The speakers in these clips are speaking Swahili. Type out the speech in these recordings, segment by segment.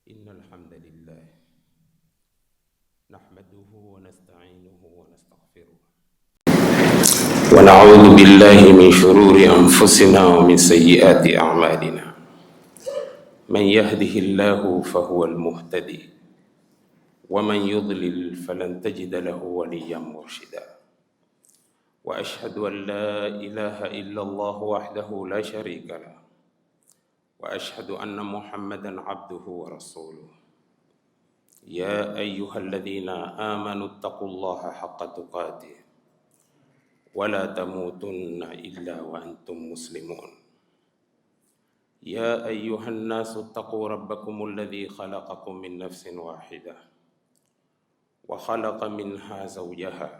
إن الحمد لله نحمده ونستعينه ونستغفره ونعوذ بالله من شرور أنفسنا ومن سيئات أعمالنا. من يهده الله فهو المهتدي ومن يضلل فلن تجد له وليا مرشدا. وأشهد أن لا إله إلا الله وحده لا شريك له وأشهد أن محمدًا عبده ورسوله. يا أيها الذين آمنوا اتقوا الله حق تقاته ولا تموتن إلا وأنتم مسلمون. يا أيها الناس اتقوا ربكم الذي خلقكم من نفس واحدة وخلق منها زوجها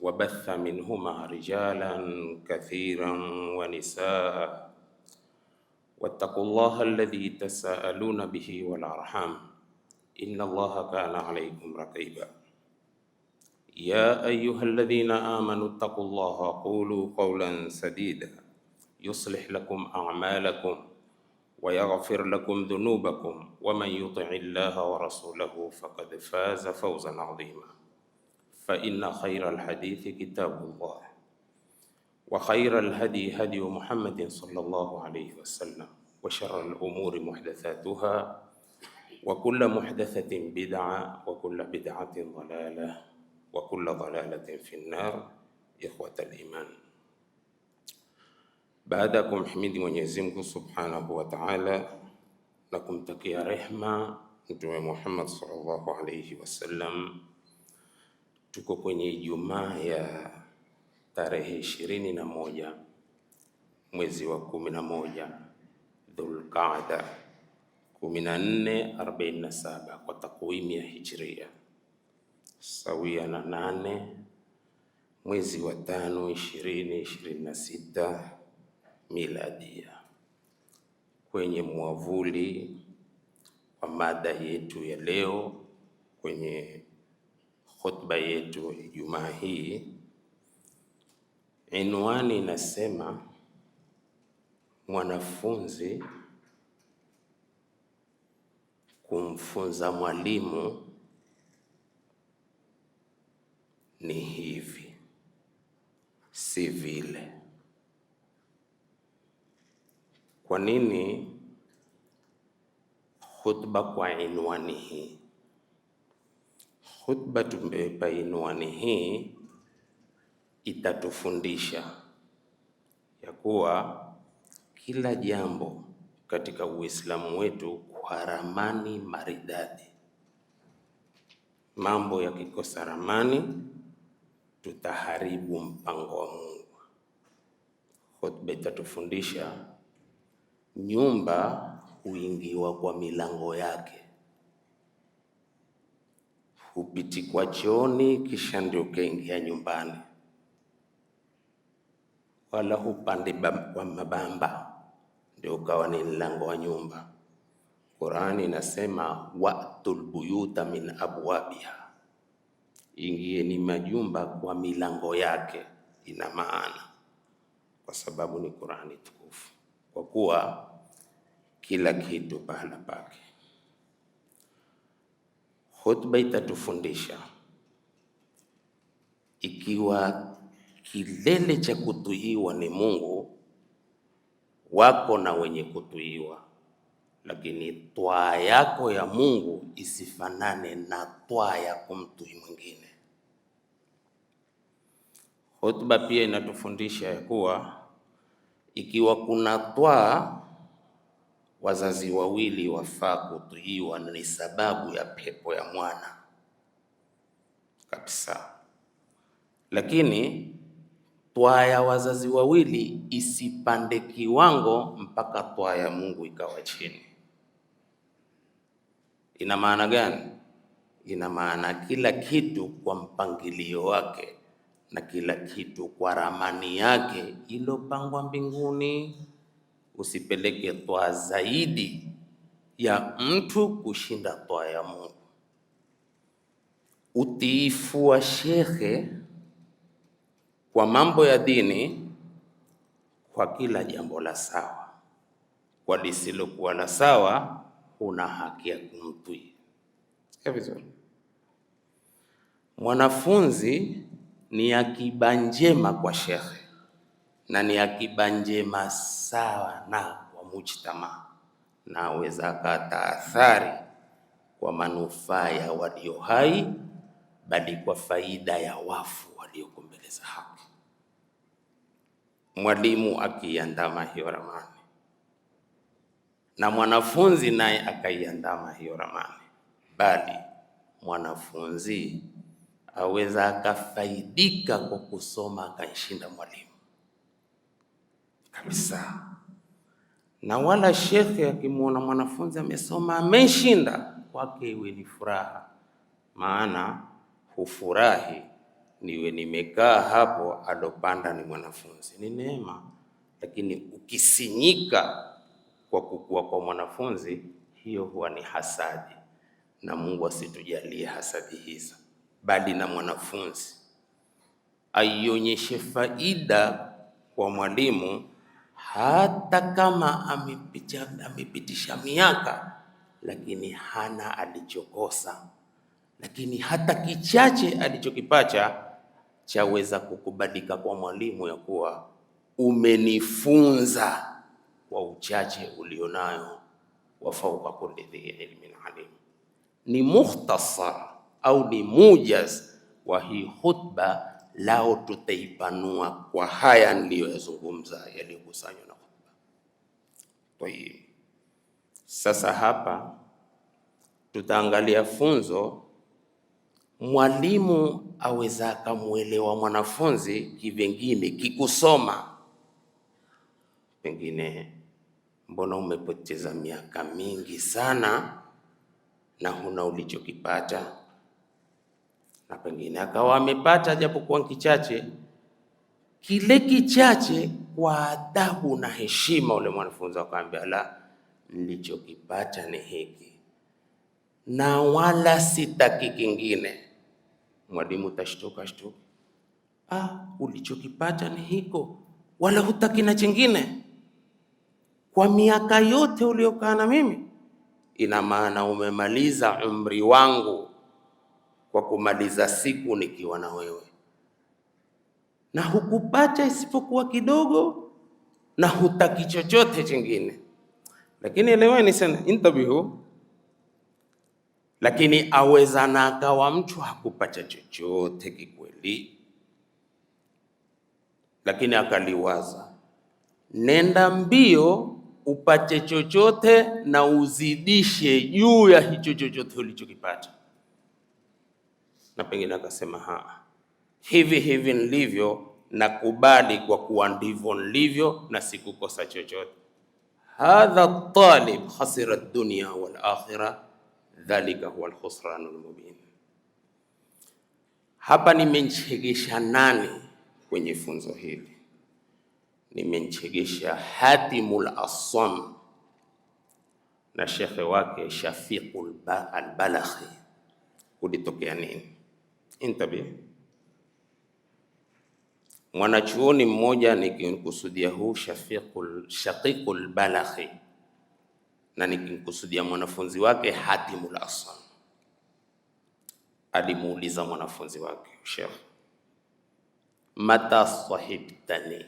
وبث منهما رجالا كثيرا ونساء واتقوا الله الذي تساءلون به والأرحام إن الله كان عليكم رقيبا. يا أيها الذين آمنوا اتقوا الله وقولوا قولا سديدا يصلح لكم أعمالكم ويغفر لكم ذنوبكم ومن يطع الله ورسوله فقد فاز فوزا عظيما. فإن خير الحديث كتاب الله وخير الهدي هدي محمد صلى الله عليه وسلم وشر الأمور محدثاتها وكل محدثة بدعة وكل بدعة ضلالة وكل ضلالة في النار. إخوة الإيمان, baada ya kumhimidi Mwenyezi Mungu Subhanahu wa Ta'ala na kumtakia rehma Mtume Muhammad sallallahu alayhi wasallam, tuko kwenye Ijumaa ya tarehe 21 mwezi wa 11 Dhulqaada 1447 kwa takwimu ya Hijria, sawia na 8 mwezi wa 5 2026 miladia. Kwenye mwavuli wa mada yetu ya leo, kwenye khutba yetu ya Ijumaa hii, inwani inasema mwanafunzi kumfunza mwalimu ni hivi, si vile. Kwa nini khutba kwa inwani hii? Khutba tumeipa inwani hii itatufundisha ya kuwa kila jambo katika Uislamu wetu kwa ramani maridadi. Mambo yakikosa ramani tutaharibu mpango wa Mungu. Khutba itatufundisha nyumba huingiwa kwa milango yake, hupiti kwa chooni kisha ndio kaingia nyumbani, wala hupande kwa mabamba ndio ukawa ni mlango wa nyumba. Qur'ani inasema wa'tul buyuta min abwabiha, ingieni majumba kwa milango yake. Ina maana kwa sababu ni Qur'ani tukufu, kwa kuwa kila kitu pahala pake. Khutba itatufundisha ikiwa kilele cha kutuiwa ni Mungu, wako na wenye kutuiwa, lakini twaa yako ya Mungu isifanane na twaa ya kumtui mwingine. Khutba pia inatufundisha ya kuwa ikiwa kuna twaa, wazazi wawili wafaa kutuiwa, ni sababu ya pepo ya mwana kabisa. Lakini twaa ya wazazi wawili isipande kiwango mpaka twaa ya Mungu ikawa chini. Ina maana gani? Ina maana kila kitu kwa mpangilio wake na kila kitu kwa ramani yake ilopangwa mbinguni. Usipeleke twaa zaidi ya mtu kushinda twaa ya Mungu. Utiifu wa shekhe kwa mambo ya dini, kwa kila jambo la sawa, kwa lisilokuwa la sawa huna haki ya kumtwi. Sikia vizuri, mwanafunzi ni akiba njema kwa shekhe na ni akiba njema sawa na kwa mujtama, na aweza akata athari kwa manufaa ya walio hai, bali kwa faida ya wafu walioko mbele za haki. Mwalimu akiandama hiyo ramani na mwanafunzi naye akaiandama hiyo ramani, bali mwanafunzi aweza akafaidika kwa kusoma akaishinda mwalimu kabisa. Na wala shekhe akimwona mwanafunzi amesoma ameshinda, kwake iwe ni furaha, maana hufurahi niwe nimekaa hapo, alopanda ni mwanafunzi, ni neema. Lakini ukisinyika kwa kukua kwa mwanafunzi, hiyo huwa ni hasadi, na Mungu asitujalie hasadi hizo, bali na mwanafunzi aionyeshe faida kwa mwalimu, hata kama amepitisha miaka, lakini hana alichokosa, lakini hata kichache alichokipacha chaweza kukubalika kwa mwalimu, ya kuwa umenifunza kwa uchache ulionayo, wa fauqa kulli dhi ilmin alim. Ni mukhtasar au ni mujaz wa hii khutba, lao tutaipanua kwa haya niliyoyazungumza yaliyokusanywa na khutba. Kwa hiyo sasa hapa tutaangalia funzo. Mwalimu aweza akamuelewa mwanafunzi kivengine, kikusoma. Pengine mbona umepoteza miaka mingi sana na huna ulichokipata, na pengine akawa amepata japokuwa kichache. Kile kichache kwa adabu na heshima, ule mwanafunzi akamwambia, la, nilichokipata ni hiki na wala sitaki kingine. Mwalimu tashtuka, ulichokipata ni hiko, wala hutaki na chingine? Kwa miaka yote uliokaa na mimi, ina maana umemaliza umri wangu kwa kumaliza siku nikiwa na wewe, na hukupata isipokuwa kidogo, na hutaki chochote chingine. Lakini eleweni sana, intabihu. Lakini aweza na akawa mtu hakupata chochote kikweli, lakini akaliwaza, nenda mbio upate chochote na uzidishe juu ya hicho chochote ulichokipata. Na pengine akasema, hivi nilivyo nakubali kwa kuwa ndivyo nilivyo na sikukosa chochote. Hadha talib khasira ad-dunya wal akhirah, dhalika huwa al-khusran al-mubin. Hapa nimemchegesha nani kwenye funzo hili? Nimemchegesha Hatimul Assam na shekhe wake Shafiqul al-Balakhi. Kulitokea nini? Intabi, mwanachuoni mmoja nikimkusudia huu Shaqiqul Balakhi, na nikimkusudia mwanafunzi wake Hatimul Assam, alimuuliza mwanafunzi wake, Sheikh, mata sahibtani,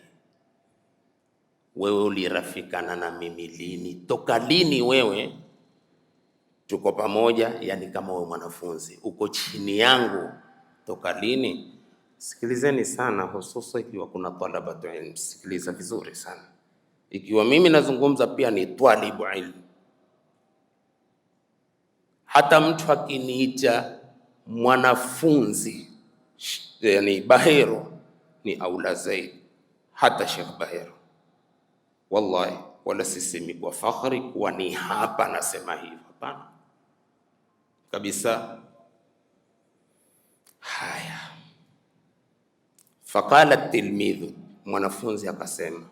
wewe ulirafikana na mimi lini? Toka lini wewe tuko pamoja? Yani kama wewe mwanafunzi uko chini yangu toka lini? Sikilizeni sana, hususa ikiwa kuna talabatu ilm, sikiliza vizuri sana. Ikiwa mimi nazungumza pia ni talibu ilm, hata mtu akiniita mwanafunzi, yani Bahero, ni aula zaidi, hata Sheikh Bahero. Wallahi, wala sisemi kwa fakhri kuwa ni hapa nasema hivyo, hapana kabisa. Haya, faqala tilmidhu, mwanafunzi akasema,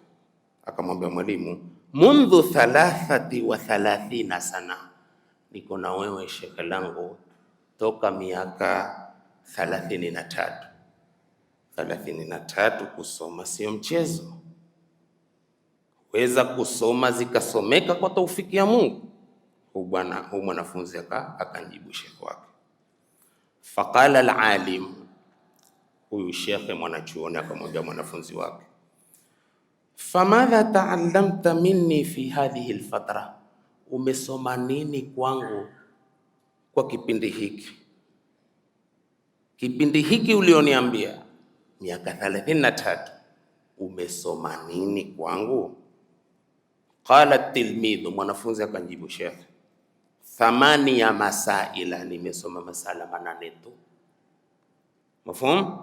akamwambia mwalimu, mundhu 33 sana, niko na wewe shekhe langu toka miaka 33. 33 kusoma sio mchezo. Weza kusoma zikasomeka kwa taufiki ya Mungu, Huyu mwanafunzi akanjibu shekhe wake, faqala alalim, huyu shekhe mwanachuoni akamwambia mwanafunzi wake, famadha taallamta minni fi hadhihi alfatra, umesoma nini kwangu kwa kipindi hiki? Kipindi hiki ulioniambia miaka 33, umesoma nini kwangu? Qala tilmidhu, mwanafunzi akanjibu shekhe, 8 masaila, nimesoma masala 8 tu. Mafhum?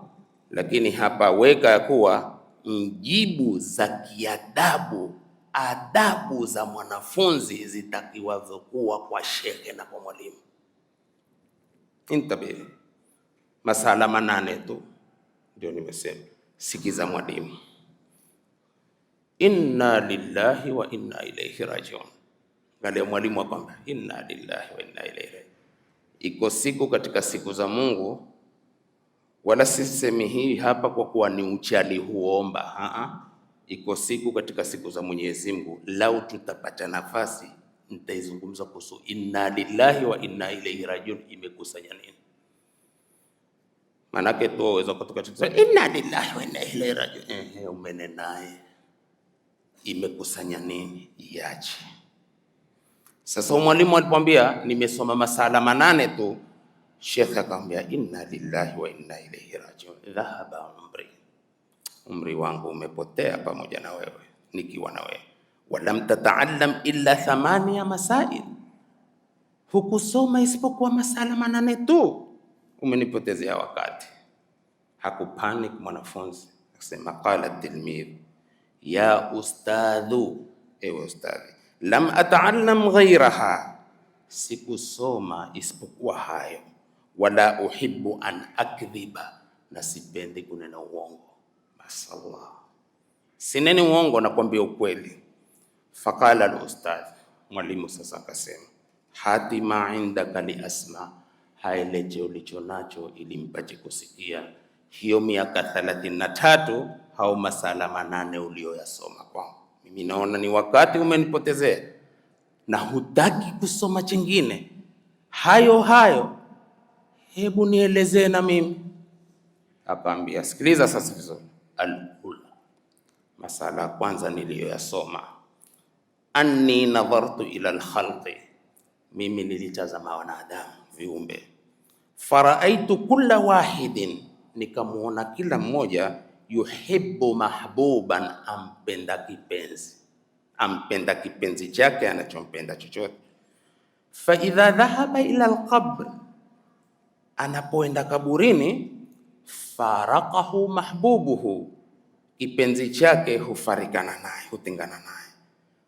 Lakini hapa weka ya kuwa mjibu za kiadabu, adabu za mwanafunzi zitakiwazo kuwa kwa shekhe na kwa mwalimu. Intabihi, masala 8 tu ndio nimesema. Sikiza mwalimu, inna lillahi wa inna ilaihi rajiun. Ngale mwalimu akwambia inna lillahi wa inna ilaihi rajiun. Iko siku katika siku za Mungu, wala sisemi hii hapa kwa kuwa ni uchali huomba. Iko siku katika siku za Mwenyezi Mungu, lau tutapata nafasi nitaizungumza kuhusu inna lillahi wa inna ilaihi rajiun imekusanya nini. Manake tu waweza kutoka inna lillahi wa inna ilaihi rajiun, umenenaye imekusanya nini? Iache. Sasa mwalimu alipomwambia nimesoma masala 8 tu, shekhe akamwambia inna lillahi wa inna ilaihi rajiun, dhahaba umri wangu umepotea pamoja na wewe, nikiwa na wewe. Walam tataallam illa 8 masail, hukusoma isipokuwa masala 8 tu, umenipotezea wakati. Hakupanic mwanafunzi, akasema qala tilmidh, ya ustadhu, ewe ustadhi, lam ataallam ghairaha, sikusoma isipokuwa hayo. Wala uhibbu an akdhiba, na sipendi kunena uongo. Masallah, sineni uongo, nakwambia ukweli. Faqala al-ustadh, mwalimu sasa akasema, hati ma indaka li asma, haeleje ulicho nacho ili mpache kusikia hiyo miaka 33 au masala 8 ulioyasoma kwangu. Mimi naona ni wakati umenipotezea na hutaki kusoma chingine, hayo hebu nielezee na mimi. Akaambia, sikiliza sasa vizuri. Al-ula, masala kwanza niliyoyasoma, anni nadhartu ila al-khalqi, mimi nilitazama wanadamu, viumbe. Faraaitu kulla wahidin, nikamuona kila mmoja, yuhibbu mahbuban, ampenda kipenzi chake anachompenda chochote. Fa idha dhahaba ila al-qabr, anapoenda kaburini, faraqahu mahbubuhu, kipenzi chake hufarikana naye, hutengana naye.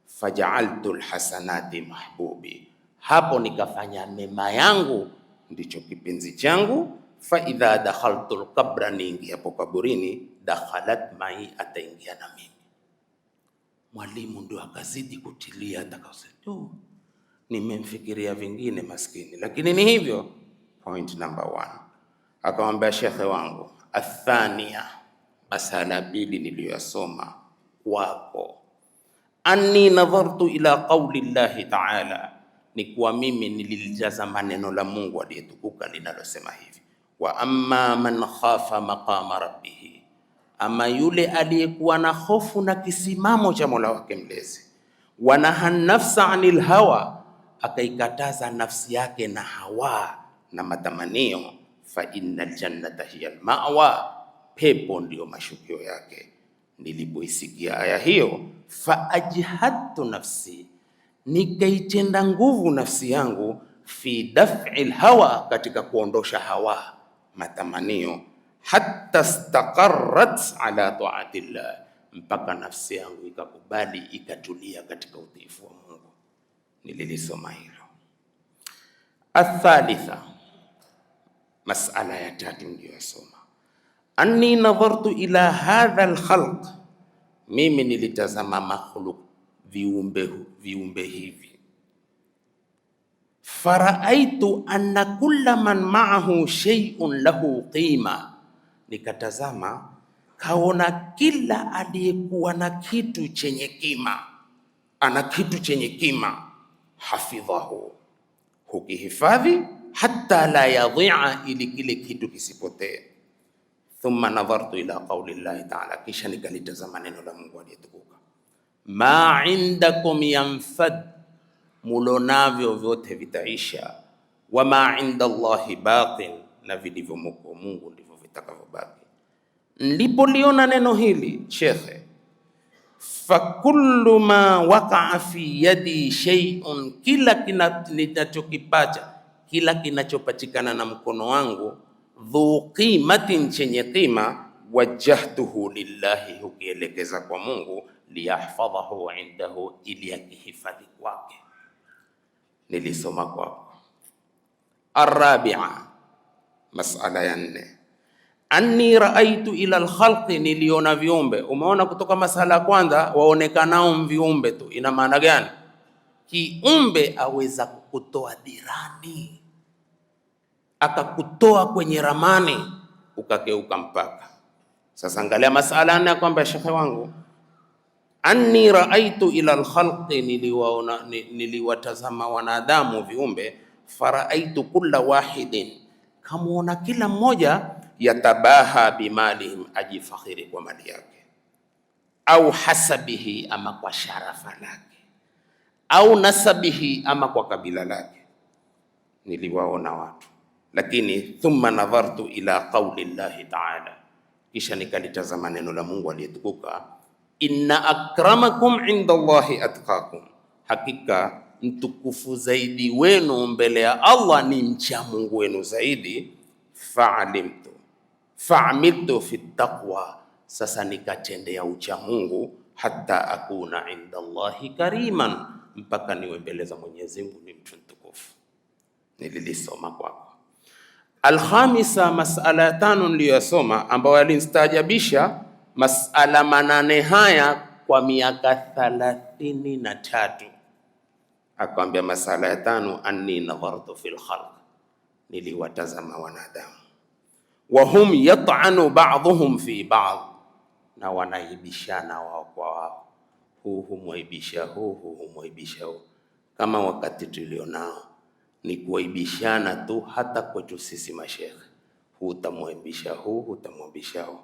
Faja'altu alhasanati mahbubi, hapo nikafanya mema yangu ndicho kipenzi changu. Fa idha dakhaltu alqabra, niingia hapo kaburini, dakhalat mai, ataingia na mimi. Mwalimu ndio akazidi kutilia, atakasema nimemfikiria vingine maskini, lakini ni hivyo. Point number 1, akamwambia shekhe wangu, athania, masala 2 niliyosoma wako, anni nadhartu ila qawli llahi ta'ala, ni kuwa mimi nililitazama neno la Mungu aliyetukuka linalosema hivi, wa amma man khafa maqama rabbih, ama yule aliyekuwa na hofu na kisimamo cha Mola wake mlezi, wa naha nafsa anil hawa, akaikataza nafsi yake na hawa na matamanio, fa innal jannata hiya almawa, pepo ndio mashukio yake. Nilipoisikia aya hiyo, fa ajhadtu nafsi, nikaitenda nguvu nafsi yangu, fi daf'i alhawa, katika kuondosha hawa, matamanio, hatta istaqarrat ala ta'atillah, mpaka nafsi yangu ikakubali, ikatulia katika utiifu wa Mungu. Nililisoma hilo. Athalitha, masala ya 3 ndio yasoma, anni nadhartu ila hadha alkhalq, mimi nilitazama makhluk, viumbe hivi. Faraaitu anna kulla man ma'ahu shay'un lahu qima, nikatazama kaona kila aliyekuwa na kitu chenye kima, ana kitu chenye kima. hafidhahu, hukihifadhi, hatta la yadhi'a, ili kile kitu kisipotee. Thumma nadhartu ila qawli llahi ta'ala, kisha nikalitazama neno la Mungu aliyetukuka, ma indakum yanfad, mulonavyo vyote vitaisha, wa ma inda Allahi baqin, na vilivyo kwa Mungu ndivyo vitakavyobaki. Nilipoliona neno hili shekhe, fakullu ma waqa'a fi yadi shay'un, kila kinachokipata, kila kinachopatikana na mkono wangu, dhu qimatin, chenye qima, wajjahtuhu lillahi, hukielekeza kwa Mungu, liyahfadhahu indahu, ili akihifadhi kwake. Nilisoma kwako. Arabi'a, mas'ala ya 4, anni raaitu ila alkhalqi, niliona viumbe. Umeona kutoka masala ya kwanza waonekanao viumbe tu, ina maana gani? Kiumbe aweza kukutoa dirani, akakutoa kwenye ramani, ukakeuka mpaka. Sasa angalia masala nne kwamba shekhe wangu, anni raaitu ila alkhalqi, niliwatazama wanadamu viumbe, faraaitu kulla wahidin, kamuona kila mmoja, yatabaha bimalihim, ajifakhiri kwa mali yake, au hasabihi, ama kwa sharafa lake, au nasabihi, ama kwa kabila lake. Niliwaona watu, lakini thumma nadhartu ila qawli llahi ta'ala, kisha nikalitazama neno la Mungu aliyetukuka, inna akramakum inda Allahi atqakum, hakika mtukufu zaidi wenu mbele ya Allah ni mcha Mungu wenu zaidi. Fa'amiltu fi taqwa, sasa nikatendea ucha Mungu, hatta akuna inda Allahi kariman, mpaka niwe mbele za Mwenyezi Mungu ni mtu mtukufu. Nililisoma kwako. Alkhamisa, masala ya 5 niliyosoma, ambayo yalinistajabisha masala 8 haya kwa miaka 33. Akwambia masala ya 5, anni nadhartu fil khalq, niliwatazama wanadamu, wa hum yat'anu ba'dhum fi ba'd, na wanaibishana wao kwa wao, huu humwaibisha huu, huu humwaibisha huu. Kama wakati tulionao ni kuaibishana tu, hata kwetu sisi mashekhe, huu utamwaibisha huu, utamwaibisha huu,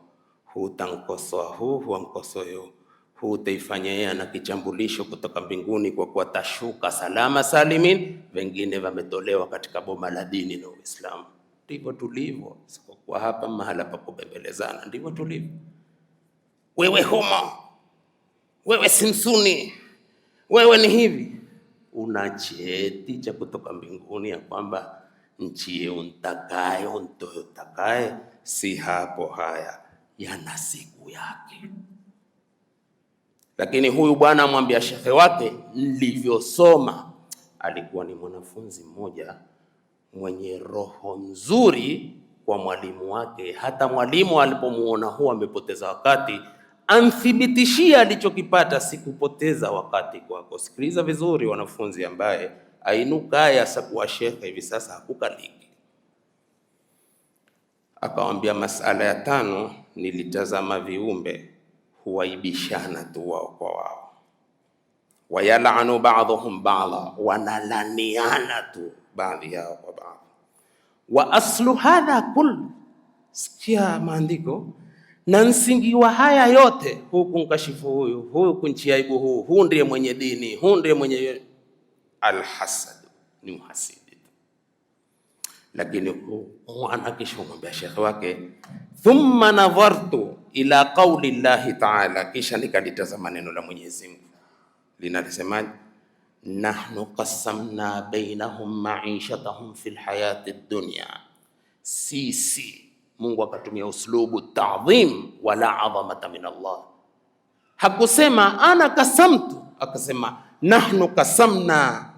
huu utankosoa huu, huankosoe huu, huu utaifanya yeye na kichambulisho kutoka mbinguni kwa kuwa tashuka salama salimin, wengine wametolewa katika boma la dini na Uislamu. Ndivyo tulivyo kwa hapa, mahala pa kubembelezana, ndivyo tulivyo. Wewe homo, wewe simsuni, wewe ni hivi. Una cheti cha kutoka mbinguni ya kwamba nchi untakayo untakaye, si hapo. Haya yana siku yake. Lakini huyu bwana amwambia shekhe wake, nilivyosoma, alikuwa ni mwanafunzi mmoja mwenye roho nzuri kwa mwalimu wake. Hata mwalimu alipomuona huwa amepoteza wakati, amthibitishia alichokipata, sikupoteza wakati kwako. Sikiliza vizuri wanafunzi, ambaye ainuka asakuwa shekhe hivi sasa hakukaliki. Akawambia masala ya 5, nilitazama viumbe huwaibishana tu wao kwa wao, wayal'anu ba'dhum ba'dha, wanalaniana tu baadhi yao kwa baadhi. Wa aslu hadha kull, sikia maandiko, na msingi wa haya yote, huku nkashifu huyu, huyu kunchia aibu huu, huu ndiye mwenye dini, huu ndiye mwenye alhasad, ni uhasidi. Lakini mwana kisha kumwambia shekhe wake, thumma nadhartu ila qawli llahi ta'ala, kisha nikalitazama neno la Mwenyezi Mungu linasema, nahnu qassamna bainahum ma'ishatahum fil hayati dunya. Sisi, Mungu akatumia uslubu ta'dhim wala adhamata min Allah. Hakusema ana kasamtu, akasema nahnu qasamna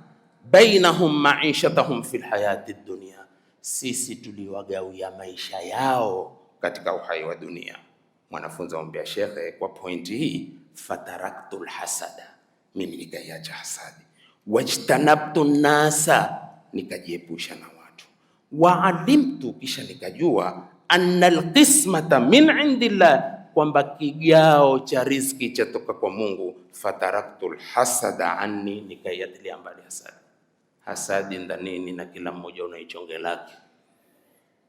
bainahum ma'ishatahum fil hayati dunya, sisi tuliwagawia maisha yao katika uhai wa dunia. Mwanafunzi amwambia shekhe, kwa pointi hii, fataraktul hasada, mimi nikaiacha hasadi, wajtanabtu nasa, nikajiepusha na watu, waalimtu, kisha nikajua, anna alqismata min indillah, kwamba kigao cha riziki chatoka kwa Mungu. Fataraktul hasada anni, nikaiatilia mbali hasada. Hasadi ndanini na kila mmoja unaichonge lake.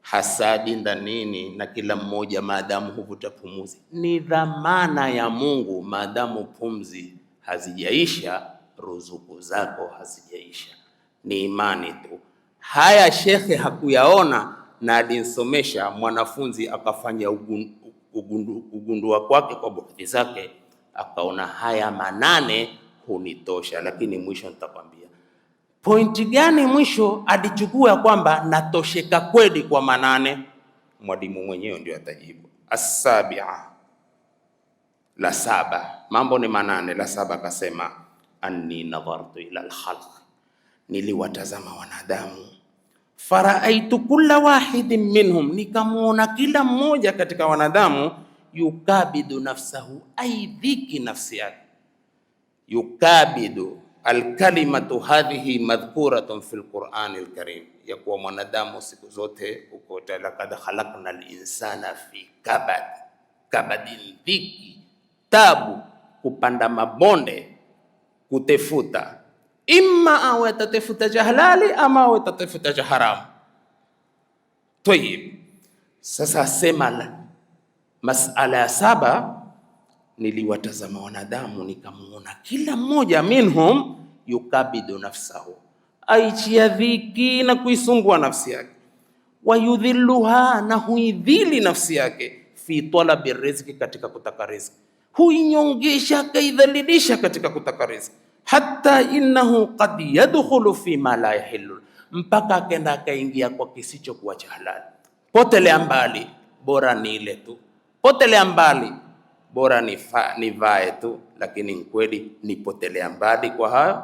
Hasadi ndanini na kila mmoja maadamu huvuta pumzi. Ni dhamana ya Mungu maadamu pumzi hazijaisha, ruzuku zako hazijaisha. Ni imani tu. Haya shekhe hakuyaona na alinsomesha mwanafunzi akafanya ugundua kwake kwa buhthi zake, akaona haya manane hunitosha. Lakini mwisho nitakwambia pointi gani mwisho alichukua kwamba natosheka kweli kwa manane. Mwalimu mwenyewe ndio atajibu. As-sabia, la saba, mambo ni manane. La saba akasema anni nadhartu ila al-khalq, niliwatazama wanadamu. Faraaitu kulla wahidin minhum, nikamuona kila mmoja katika wanadamu. Yukabidu nafsahu, aidhiki nafsi yake. Yukabidu alkalimatu hadhihi madhkuratun fil Qur'ani al-Karim, ya kuwa mwanadamu siku zote uko laqad khalaqna al-insana fi kabadin, dhiki, tabu, kupanda mabonde, kutefuta. Imma awe tatefuta cha halali ama awe tatefuta cha haramu. Tayib, sasa sema masala ya saba, niliwatazama wanadamu nikamuona kila mmoja minhum yukabidu nafsahu, aichia dhiki na kuisumbua nafsi yake. Wayudhilluha, na huidhili nafsi yake. Fi talabi riziki, katika kutaka riziki huinyongesha, kaidhalilisha katika kutaka riziki. Hatta innahu qad yadkhulu fi ma la yahillu, mpaka akenda akaingia kwa kisichokuwa cha halali. Potelea mbali, bora ni ile tu. Potelea mbali, bora nivae tu. Lakini kweli nipotelea mbali kwa hayo?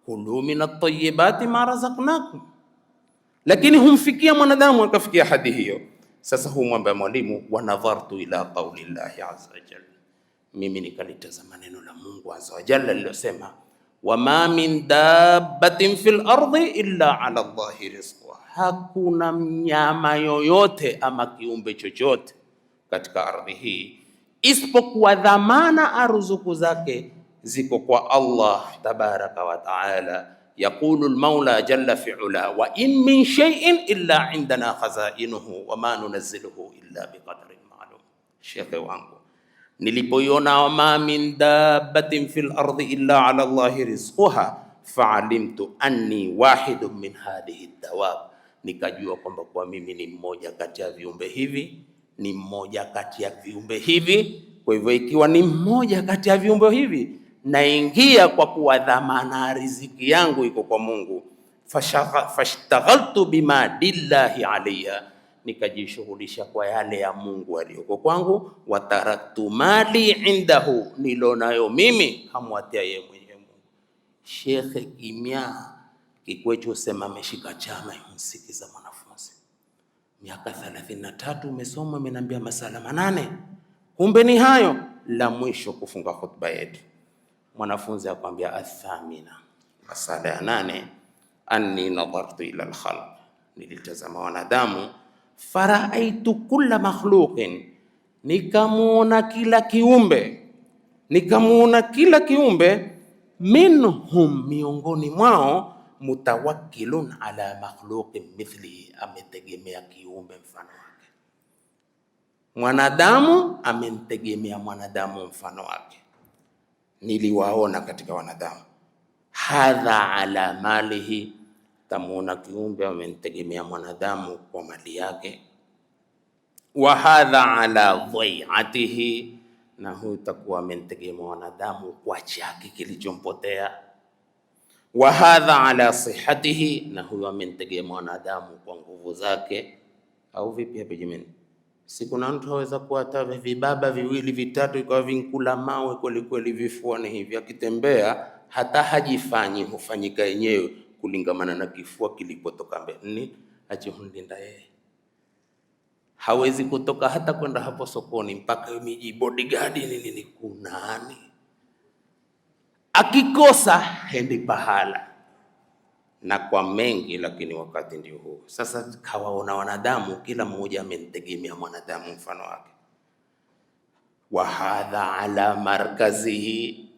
Kulu minat tayyibati ma razaqnakum. Lakini humfikia mwanadamu akafikia hadi hiyo. Sasa humwambia mwalimu, wa nadhartu ila qawli llahi azza wa jalla, mimi nikalitazama neno la Mungu azza wa jalla lilosema, wama min dabbatin fil ardi illa ala Allahi rizquha, hakuna mnyama yoyote ama kiumbe chochote katika ardhi hii isipokuwa dhamana aruzuku zake ziko kwa Allah tabaraka wa taala. Yaqulu al-Maula jalla fi'ala, wa in min shay'in illa indana khazainuhu wa ma nunazziluhu illa biqadrin ma'lum. Shekhe wangu, nilipoiona wama min dabbatin fil ardi illa ala Allahi rizquha fa'alimtu anni wahidun min hadhihi ad-dawab, nikajua kwamba kwa mimi ni mmoja kati ya viumbe hivi, ni mmoja kati ya viumbe hivi. Kwa hivyo ikiwa ni mmoja kati ya viumbe hivi, naingia kwa kuwa dhamana riziki yangu iko kwa Mungu. Fashtaghaltu bima dillahi alayya, nikajishughulisha kwa yale ya Mungu aliyoko kwangu. Wataraktu mali indahu, nilonayo mimi hamwatia yeye mwenyewe Mungu. Shekhe kimya kikwecho sema ameshika chama, msikiza mwanafunzi. Miaka 33 umesoma, umeniambia masala manane, kumbe ni hayo. La mwisho kufunga khutba yetu, mwanafunzi akwambia athamina, masala ya 8, anni nadhartu ila al-khalq, nilitazama wanadamu. Faraaitu kulla makhluqin, nikamuona kila kiumbe, nikamuona kila kiumbe. Minhum, miongoni mwao, mutawakkilun ala makhluqin mithlihi, ametegemea kiumbe mfano wake. Mwanadamu amemtegemea mwanadamu mfano wake. Niliwaona katika wanadamu. Hadha ala malihi, tamuona kiumbe amemtegemea mwanadamu kwa mali yake. Wa hadha ala dhai'atihi, na huyu takuwa amemtegemea mwanadamu kwa chake kilichompotea. Wa hadha ala sihhatihi, na huyu amemtegemea mwanadamu kwa nguvu zake. Au vipi hapo jamani? Si kuna mtu aweza kuata vibaba viwili vitatu ikawa vinkula mawe kweli kweli vifuani hivi, akitembea hata hajifanyi, hufanyika yenyewe kulingamana na kifua kilipotoka mbele. Aje hundinda yeye, hawezi kutoka hata kwenda hapo sokoni mpaka miji bodyguard nini kunani, akikosa hendi pahala na kwa mengi. Lakini wakati ndio huu sasa, kawaona wanadamu kila mmoja amemtegemea mwanadamu mfano wake. Wa hadha ala markazihi,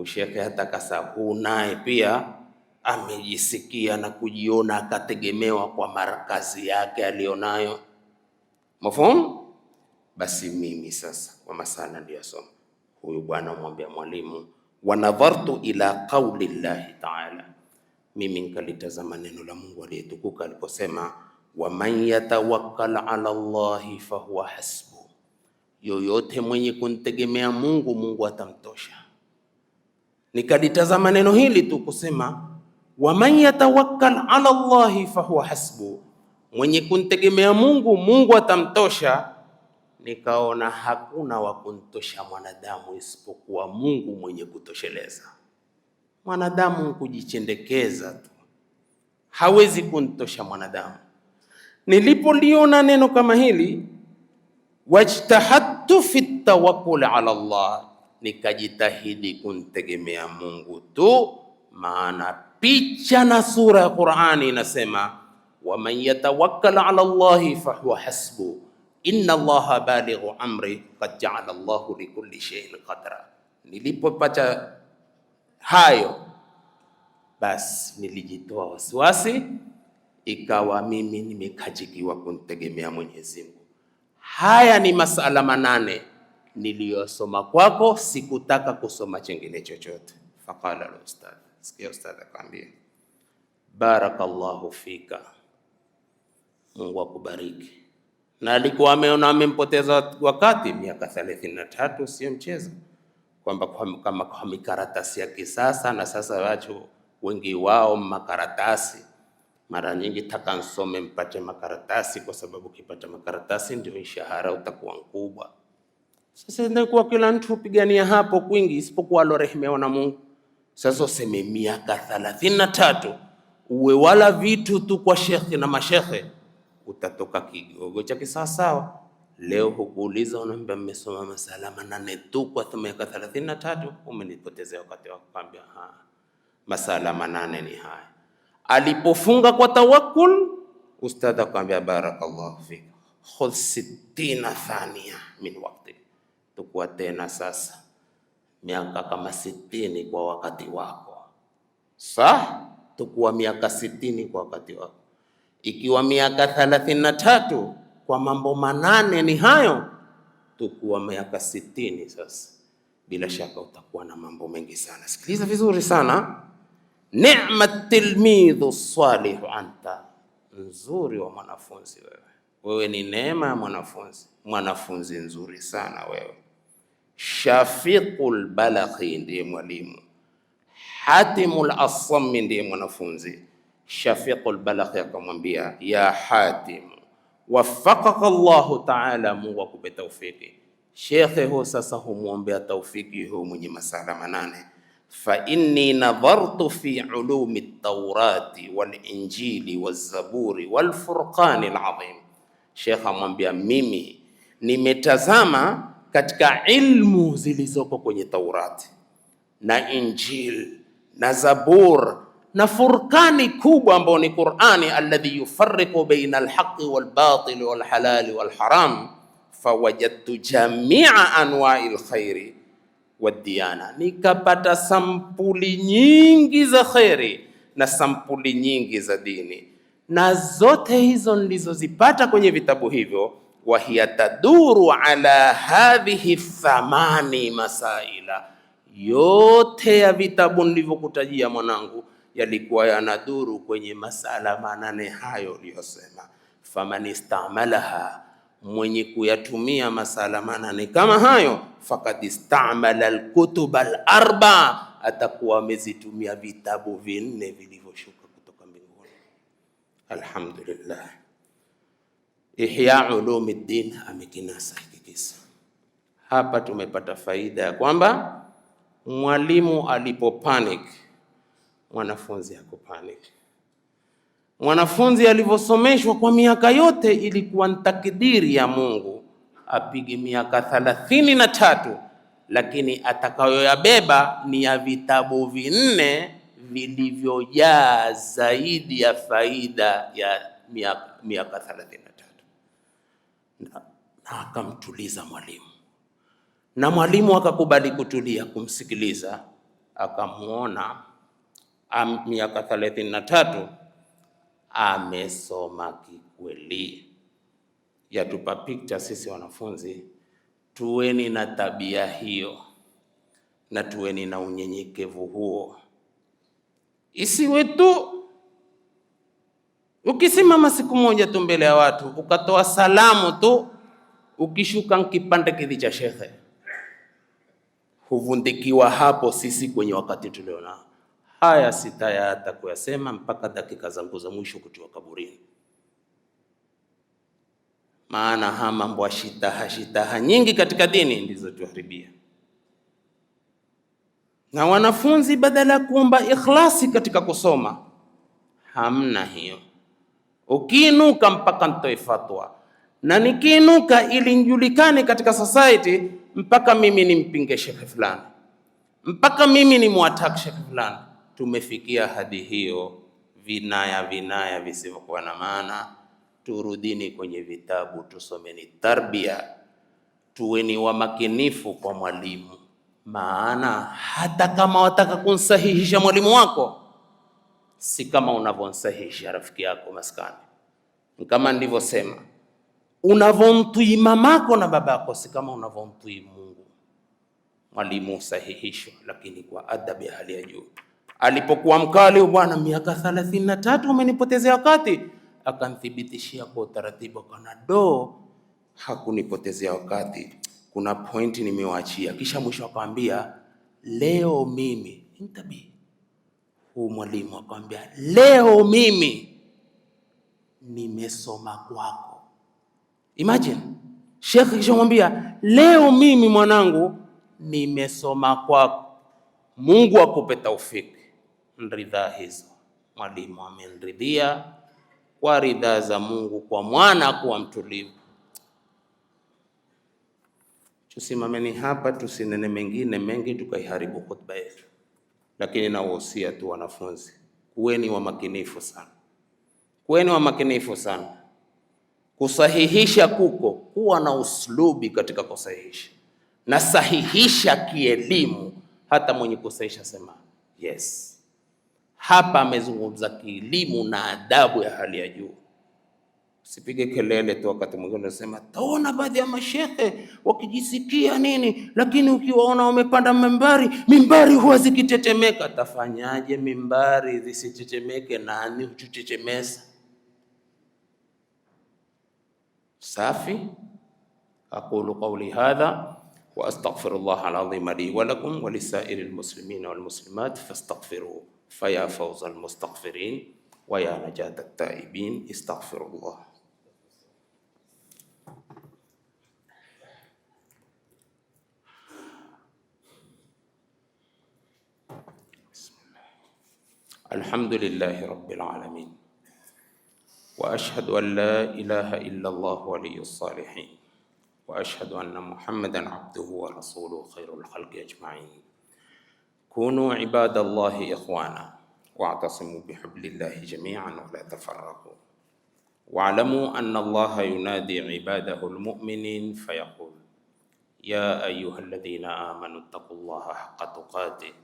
Shekhe hata kasa huu naye pia amejisikia na kujiona akategemewa kwa markazi yake alionayo. Mafhumu? Basi mimi sasa kwa masala ndio soma. Huyu bwana mwambia mwalimu, wa nadhartu ila qauli llahi ta'ala, mimi nikalitazama neno la Mungu aliyetukuka aliposema, wa man yatawakkal ala Allahi fahuwa hasbu, yoyote mwenye kuntegemea Mungu, Mungu atamtosha. Nikalitazama neno hili tu kusema wa man yatawakkal ala Allahi fahuwa hasbu, mwenye kuntegemea Mungu, Mungu atamtosha. Nikaona hakuna wa kuntosha mwanadamu isipokuwa Mungu mwenye kutosheleza. Mwanadamu kujichendekeza tu hawezi kuntosha mwanadamu. Nilipoliona neno kama hili, wajtahadtu fi tawakkul ala Allah, nikajitahidi kuntegemea Mungu tu, maana picha na sura ya Qur'ani inasema waman yatawakkal ala Allahi fahuwa hasbu inna Allaha balighu amri qad ja'ala Allahu likulli shay'in qadra. Nilipopata hayo basi nilijitoa wasiwasi, ikawa mimi nimekajikiwa kuntegemea Mwenyezi Mungu. Haya ni masala 8 niliyosoma kwako, sikutaka kusoma chengine chochote. Faqala al-ustadh, sikia ustadh akamwambia, barakallahu fika, Mungu akubariki. Na alikuwa ameona amempoteza wakati, miaka 33 sio mchezo, kwamba kama kwa mikaratasi ya kisasa. Na sasa watu wengi wao makaratasi, mara nyingi taka nsome mpate makaratasi, kwa sababu kipata makaratasi ndio mshahara utakuwa mkubwa. Sasa ndio kwa kila mtu upigania hapo kwingi, isipokuwa alorehemewa na Mungu. Sasa useme miaka 33 uwe wala vitu tu kwa shekhi na mashekhe, utatoka kigogo cha kisawasawa. Leo hukuuliza, unaambia mmesoma masala 8 tu kwa miaka 33, umenipotezea wakati wa kukwambia masala 8 ni haya. Alipofunga kwa tawakkul, ustadha akamwambia barakallahu fik, khudh 60 thania min waqti, tukua tena sasa miaka kama 60 kwa wakati wako. Tukua miaka 60 kwa wakati wako. Ikiwa miaka 33 kwa mambo 8 ni hayo, tukua miaka 60 sasa, bila shaka utakuwa na mambo mengi sana. Sikiliza vizuri sana, ni'mat tilmidhu salihu anta, nzuri wa mwanafunzi wewe. Wewe ni neema ya mwanafunzi, mwanafunzi nzuri sana wewe. Shafiqul balaghi ndiye mwalimu, Hatimul Asami ndiye mwanafunzi. Shafiqul balaghi akamwambia, ya Hatim, waffaqaka Allahu ta'ala, Mungu akupe taufiki. Shekhe ho sasa humwombea taufiki ho mwenye masala 8. Fa inni nadhartu fi ulumi at-taurati wal injili waz zaburi wal furqani al-azim. Shekhe amwambia, mimi nimetazama katika ilmu zilizoko kwenye Taurati na Injil na Zabur na Furqani kubwa ambao ni Qur'ani, alladhi yufarriqu baina al-haqqi wal-batil wal-halali wal-haram, fawajadtu jami'a anwa'il khairi wad-diyana, nikapata sampuli nyingi za khairi na sampuli nyingi za dini, na zote hizo nilizozipata kwenye vitabu hivyo, wa hiya taduru ala hadhihi 8 masaila, yote ya vitabu nilivyokutajia mwanangu yalikuwa yanaduru kwenye masala 8 hayo uliyosema. Faman istamalaha, mwenye kuyatumia masala 8 kama hayo, faqad istamala alkutub al-4, atakuwa amezitumia vitabu 4 vilivyoshuka kutoka mbinguni. Alhamdulillah. Ihya Ulumuddin amekinasa hiki kisa. Hapa tumepata faida ya kwamba mwalimu alipopanic, mwanafunzi hakupanic. Mwanafunzi alivyosomeshwa kwa miaka yote ilikuwa ni takdiri ya Mungu apige miaka 33, lakini atakayoyabeba ni ya vitabu 4 vilivyojaa zaidi ya faida ya miaka 33. Na akamtuliza mwalimu, na mwalimu akakubali kutulia kumsikiliza. akamuona miaka 33 amesoma kikweli. Yatupa picture sisi wanafunzi, tuweni na tabia hiyo na tuweni na unyenyekevu huo. Isiwe tu ukisimama siku moja tu mbele ya watu ukatoa salamu tu, ukishuka kipande kidhi cha shekhe, huvundikiwa hapo sisi kwenye wakati tuliona. Haya sitayata kuyasema mpaka dakika zangu za mwisho kutiwa kaburini, maana mambo ya shitaha nyingi katika dini ndizo tuharibia. Na wanafunzi badala ya kuomba ikhlasi katika kusoma, hamna hiyo. Ukiinuka mpaka nitoe fatwa, na nikiinuka ili njulikane katika society mpaka mimi nimpinge shekhe fulani, mpaka mimi ni muattack shekhe fulani. Tumefikia hadi hiyo, vinaya visivyokuwa na maana. Turudini kwenye vitabu, tusomeni tarbia, tuweni wa makinifu kwa mwalimu. Maana hata kama wataka kunsahihisha mwalimu wako, si kama unavyomsahihisha rafiki yako maskani. Kama nilivyosema, unavyomtui mamako na babako si kama unavyomtui Mungu. Mwalimu usahihishwa, lakini kwa adabu ya hali ya juu. Alipokuwa mkali, bwana, miaka 33 umenipotezea wakati, akanithibitishia kwa utaratibu, kana hakunipotezea wakati, kuna pointi nimewaachia. Kisha mwisho akamwambia, leo mimi intabi. Huyu mwalimu akamwambia, leo mimi nimesoma kwako. Imagine, Sheikh kisha mwambia, leo mimi mwanangu nimesoma kwako. Mungu akupe taufiki. Ridhaa hizo mwalimu amenridhia, kwa ridhaa za Mungu, kwa mwana kuwa mtulivu. Tusimameni hapa, tusinene mengine mengi tukaiharibu khutba yetu. Lakini nawahusia tu wanafunzi, kuweni wa makinifu sana, kuweni wa makinifu sana. Kusahihisha kuwa na uslubi katika kusahihisha, na sahihisha kielimu. Hata mwenye kusahihisha sema yes, hapa amezungumza kielimu na adabu ya hali ya juu. Usipige kelele tu wakati mwingine unasema taona baadhi ya mashehe wakijisikia nini, lakini ukiwaona wamepanda mimbari huwa zikitetemeka. Tafanyaje mimbari zisitetemeke? Nani hututetemesa? Safi. Aqulu qawli hadha wa astaghfirullah al-azim li wa lakum wa lisairil muslimin wal muslimat fastaghfiruhu faya fawzal mustaghfirin wa ya najat at-taibin. Astaghfirullah. Alhamdulillahi rabbil alamin wa ashhadu an la ilaha illa Allah waliyyus salihin wa ashhadu anna Muhammadan abduhu wa rasuluhu khairul khalqi ajma'in. Kunu ibadallahi ikhwana wa'tasimu bihablillahi jami'an wa la tafarraqu wa'lamu anna Allaha yunadi ibadahu almu'minin fayaqul ya ayyuhalladhina amanu ittaqullaha haqqa tuqatih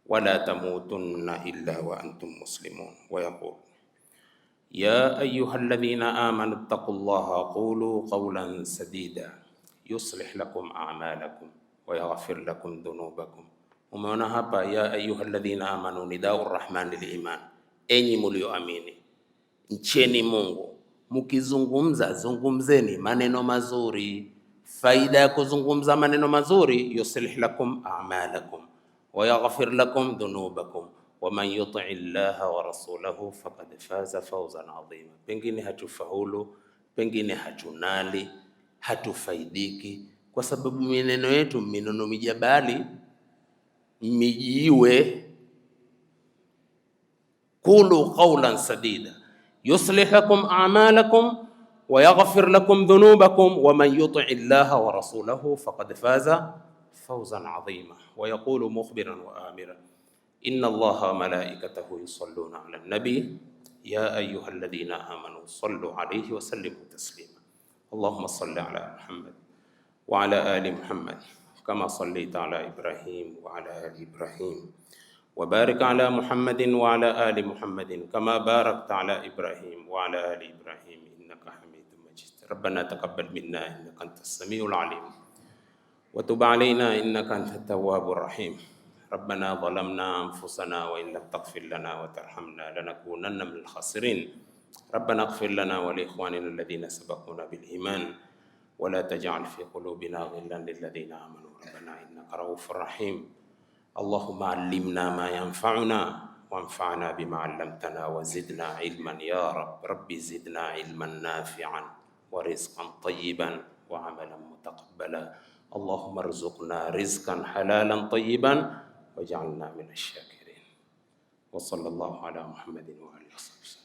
wala tamutunna illa wa antum muslimun. Wa yaqul ya ayyuhalladhina amanu ittaqullaha qulu qawlan sadida yuslih lakum a'malakum wa yaghfir lakum dhunubakum. Umeona hapa, ya ayyuhalladhina amanu nidaur rahman lil iman, enyi mlioamini mcheni Mungu, mkizungumza zungumzeni maneno mazuri. Faida ya kuzungumza maneno mazuri, yuslih lakum a'malakum wa yaghfir lakum dhunubakum wa man yuti' Allaha wa rasulahu faqad faza fawzan adhima. Pengine hatufaulu, pengine hatunali, hatufaidiki kwa sababu maneno yetu minono mijabali, mijiwe. Qulu qawlan sadida yuslih lakum a'malakum wa yaghfir lakum dhunubakum wa man yuti' Allaha wa rasulahu faqad faza fawzan adhima. Wa yaqulu mukhbiran wa amiran inna Allaha wa malaikatahu yusalluna ala nabi ya ayyuhalladhina amanu sallu alayhi wa sallimu taslima. Allahumma salli ala Muhammad wa ala ali Muhammad كما صليت على إبراهيم وعلى آل إبراهيم وبارك على محمد وعلى آل محمد كما باركت على إبراهيم وعلى آل إبراهيم إنك حميد مجيد. ربنا تقبل منا إنك أنت السميع العليم وتب علينا إنك أنت التواب الرحيم. ربنا ظلمنا أنفسنا وإن لم تغفر لنا وترحمنا لنكونن من الخاسرين. ربنا اغفر لنا ولإخواننا الذين سبقونا بالإيمان ولا تجعل في قلوبنا غلا للذين آمنوا ربنا إنك رؤوف رحيم. اللهم علمنا ما ينفعنا وانفعنا بما علمتنا وزدنا علما يا رب. ربي زدنا علما نافعا ورزقا طيبا وعملا متقبلا. اللهم ارزقنا رزقا حلالا طيبا واجعلنا من الشاكرين. وصلى الله على محمد وآله وصحبه.